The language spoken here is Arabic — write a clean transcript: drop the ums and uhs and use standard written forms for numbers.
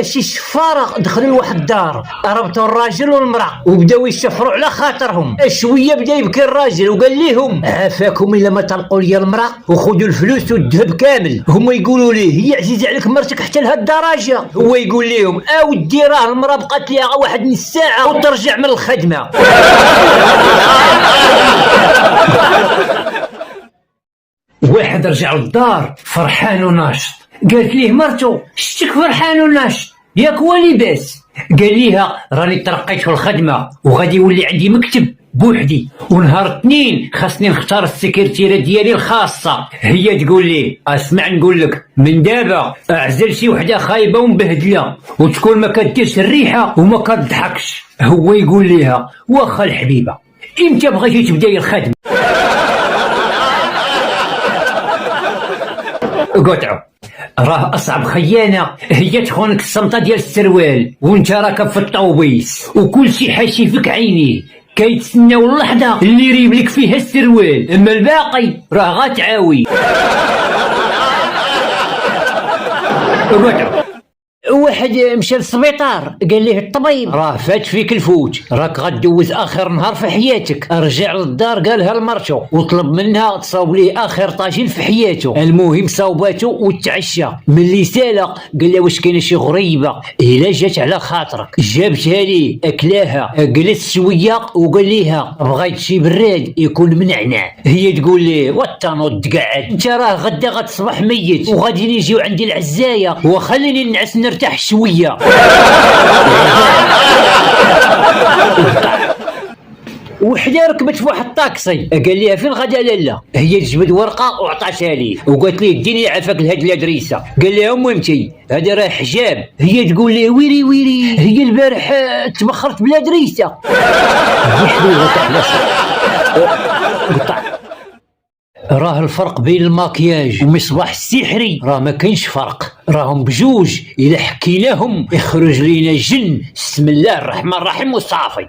شي شفارة دخلوا لواحد الدار، ربطوا الراجل والمرأة وبداو يشفروا على خاطرهم. شوية بدا يبكي الراجل وقال ليهم عافاكم الا ما طلقوا لي المرأة وخذوا الفلوس والذهب كامل. هما يقولوا ليه هي عزيزة عليك مرتك حتى لهاد الدرجة؟ هو يقول لهم اودي راه المرأة بقات ليها واحد نص ساعة وترجع من الخدمة. واحد رجع للدار فرحان وناشط، قالت ليه مرتو شتك فرحان وناشط ياك هو لباس؟ قال ليها راني ترقيت في الخدمة وغادي يولي عندي مكتب بوحدي، ونهار اثنين خاصني نختار السكرتيرة ديالي الخاصة. هي تقول لي اسمع نقول لك من دابا اعزل شي وحدة خايبة ومبهدلة وتكون ما كديرش الريحة وما كتضحكش. هو يقول ليها واخا الحبيبة امتى بغيتي تبداي الخدمة؟ قطعوا راه اصعب خيانه هي تخونك الصمته ديال السروال وانت راكب في الطوبيس وكل شي حاشي فيك عينيه كيتسناو اللحظه اللي يريب لك فيها السروال، اما الباقي راه غتعاوي. قطعوا واحد مشى للسبيطار قال ليه الطبيب راه فات فيك الفوت، راك غدوز اخر نهار في حياتك. رجع للدار قالها لمرته وطلب منها تصاوب ليه اخر طاجين في حياته. المهم صاوباته وتعشى. ملي سالق قال لها واش كاينه شي غريبه الا جات على خاطرك؟ جابتها ليه اكلاها، جلس شويه وقال ليها بغيت شي براد يكون منعنع. هي تقول ليه وطنوض قاعد انت راه غدا غتصبح ميت وغادي نجيو عندي العزايه وخليني نعس نرتاح شويه. وحده ركبت في واحد الطاكسي قال ليها فين غادا لاله؟ هي تجبد ورقه وعطاتها ليه وقالت ليه اديني عافاك لهاد الادريسه. قال لها مهمتي هذا راه حجاب. هي تقول ليه ويلي ويلي هي البارح تبخرت بلا دريسه. راه الفرق بين الماكياج ومصباح السحري راه ما كاينش فرق، راهم بجوج الا حكيناهم يخرج لينا جن. بسم الله الرحمن الرحيم وصافي.